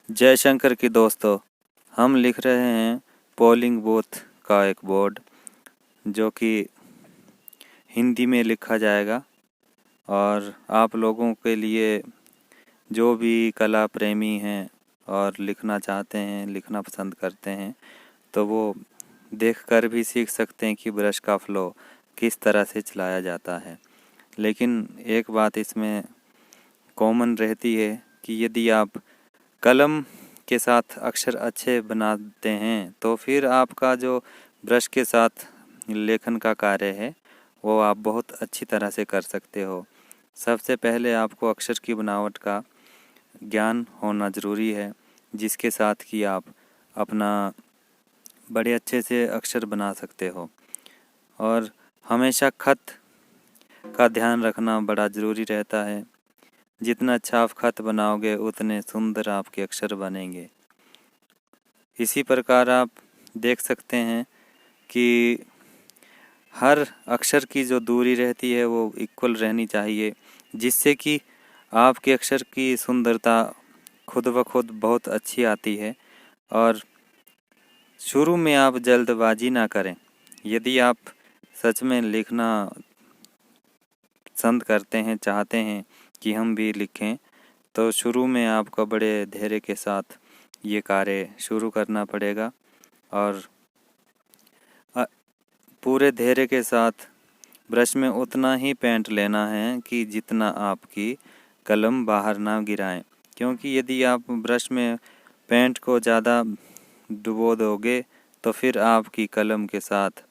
जयशंकर की दोस्तों, हम लिख रहे हैं पोलिंग बूथ का एक बोर्ड जो कि हिंदी में लिखा जाएगा और आप लोगों के लिए जो भी कला प्रेमी हैं और लिखना चाहते हैं, लिखना पसंद करते हैं, तो वो देखकर भी सीख सकते हैं कि ब्रश का फ्लो किस तरह से चलाया जाता है। लेकिन एक बात इसमें कॉमन रहती है कि यदि आप कलम के साथ अक्षर अच्छे बनाते हैं तो फिर आपका जो ब्रश के साथ लेखन का कार्य है वो आप बहुत अच्छी तरह से कर सकते हो। सबसे पहले आपको अक्षर की बनावट का ज्ञान होना ज़रूरी है, जिसके साथ कि आप अपना बड़े अच्छे से अक्षर बना सकते हो। और हमेशा खत का ध्यान रखना बड़ा ज़रूरी रहता है। जितना अच्छा आप खत बनाओगे उतने सुंदर आपके अक्षर बनेंगे। इसी प्रकार आप देख सकते हैं कि हर अक्षर की जो दूरी रहती है वो इक्वल रहनी चाहिए, जिससे कि आपके अक्षर की सुंदरता खुद ब खुद बहुत अच्छी आती है। और शुरू में आप जल्दबाजी ना करें। यदि आप सच में लिखना पसंद करते हैं, चाहते हैं कि हम भी लिखें, तो शुरू में आपको बड़े धैर्य के साथ ये कार्य शुरू करना पड़ेगा और पूरे धैर्य के साथ ब्रश में उतना ही पेंट लेना है कि जितना आपकी कलम बाहर ना गिराएं। क्योंकि यदि आप ब्रश में पेंट को ज़्यादा डुबो दोगे तो फिर आपकी कलम के साथ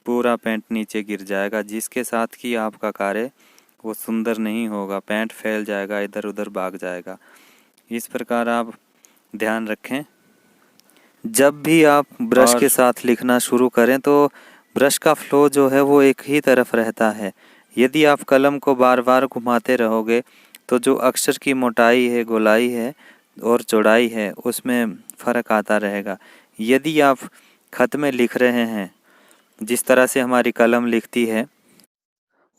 पूरा पेंट नीचे गिर जाएगा, जिसके साथ कि आपका कार्य वो सुंदर नहीं होगा, पेंट फैल जाएगा, इधर उधर भाग जाएगा। इस प्रकार आप ध्यान रखें। जब भी आप ब्रश के साथ लिखना शुरू करें तो ब्रश का फ्लो जो है वो एक ही तरफ रहता है। यदि आप कलम को बार बार घुमाते रहोगे तो जो अक्षर की मोटाई है, गोलाई है और चौड़ाई है, उसमें फ़र्क आता रहेगा। यदि आप खत में लिख रहे हैं, जिस तरह से हमारी कलम लिखती है,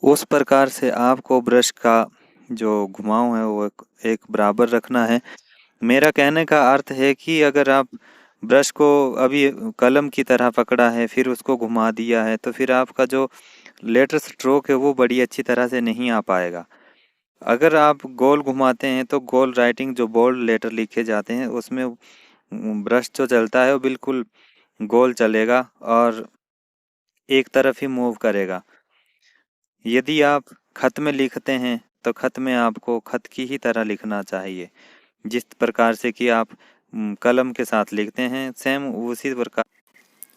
उस प्रकार से आपको ब्रश का जो घुमाव है वो एक बराबर रखना है। मेरा कहने का अर्थ है कि अगर आप ब्रश को अभी कलम की तरह पकड़ा है फिर उसको घुमा दिया है तो फिर आपका जो लेटर स्ट्रोक है वो बड़ी अच्छी तरह से नहीं आ पाएगा। अगर आप गोल घुमाते हैं तो गोल राइटिंग, जो बोल्ड लेटर लिखे जाते हैं, उसमें ब्रश जो चलता है वो बिल्कुल गोल चलेगा और एक तरफ ही मूव करेगा। यदि आप खत में लिखते हैं तो खत में आपको खत की ही तरह लिखना चाहिए, जिस प्रकार से कि आप कलम के साथ लिखते हैं, सेम उसी प्रकार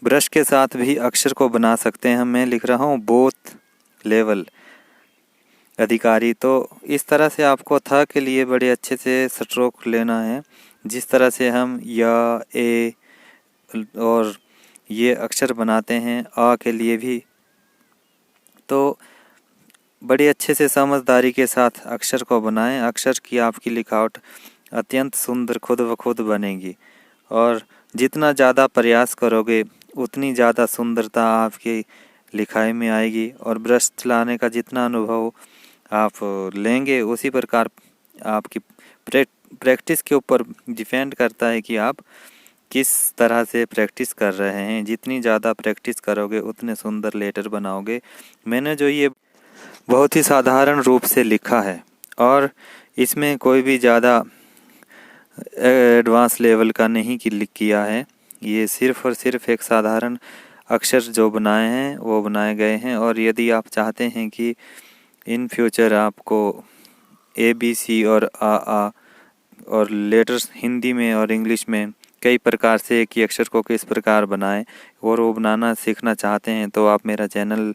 ब्रश के साथ भी अक्षर को बना सकते हैं। मैं लिख रहा हूँ बोथ लेवल अधिकारी, तो इस तरह से आपको था के लिए बड़े अच्छे से स्ट्रोक लेना है, जिस तरह से हम या ए और ये अक्षर बनाते हैं आ के लिए भी। तो बड़े अच्छे से समझदारी के साथ अक्षर को बनाएं। अक्षर की आपकी लिखावट अत्यंत सुंदर खुद ब खुद बनेगी और जितना ज़्यादा प्रयास करोगे उतनी ज़्यादा सुंदरता आपकी लिखाई में आएगी। और ब्रश चलाने का जितना अनुभव आप लेंगे उसी प्रकार आपकी प्रैक्टिस के ऊपर डिपेंड करता है कि आप किस तरह से प्रैक्टिस कर रहे हैं। जितनी ज़्यादा प्रैक्टिस करोगे उतने सुंदर लेटर बनाओगे। मैंने जो ये बहुत ही साधारण रूप से लिखा है और इसमें कोई भी ज़्यादा एडवांस लेवल का नहीं किया है। ये सिर्फ़ और सिर्फ एक साधारण अक्षर जो बनाए हैं वो बनाए गए हैं। और यदि आप चाहते हैं कि इन फ्यूचर आपको ABC और आ और लेटर्स हिंदी में और इंग्लिश में कई प्रकार से एक ही अक्षर को किस प्रकार बनाएं और वो बनाना सीखना चाहते हैं, तो आप मेरा चैनल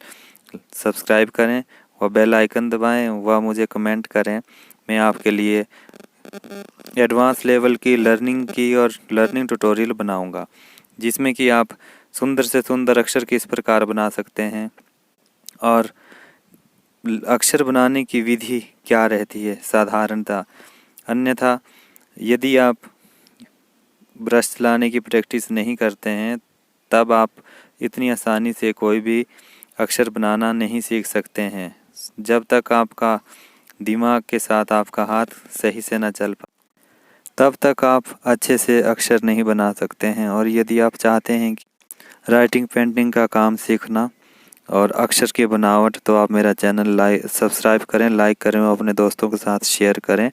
सब्सक्राइब करें व बेल आइकन दबाएं व मुझे कमेंट करें। मैं आपके लिए एडवांस लेवल की लर्निंग ट्यूटोरियल बनाऊंगा, जिसमें कि आप सुंदर से सुंदर अक्षर किस प्रकार बना सकते हैं और अक्षर बनाने की विधि क्या रहती है साधारणता। अन्यथा यदि आप ब्रश चलाने की प्रैक्टिस नहीं करते हैं तब आप इतनी आसानी से कोई भी अक्षर बनाना नहीं सीख सकते हैं, जब तक आपका दिमाग के साथ आपका हाथ सही से ना चल पाए। तब तक आप अच्छे से अक्षर नहीं बना सकते हैं। और यदि आप चाहते हैं कि राइटिंग पेंटिंग का काम सीखना और अक्षर की बनावट, तो आप मेरा चैनल सब्सक्राइब करें, लाइक करें और अपने दोस्तों के साथ शेयर करें।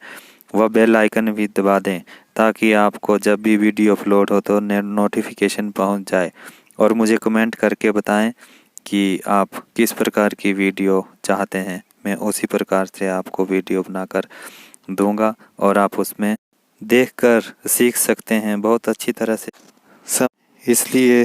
वह बेल आइकन भी दबा दें ताकि आपको जब भी वीडियो अपलोड हो तो नोटिफिकेशन पहुंच जाए। और मुझे कमेंट करके बताएं कि आप किस प्रकार की वीडियो चाहते हैं। मैं उसी प्रकार से आपको वीडियो बनाकर दूंगा और आप उसमें देखकर सीख सकते हैं बहुत अच्छी तरह से सब। इसलिए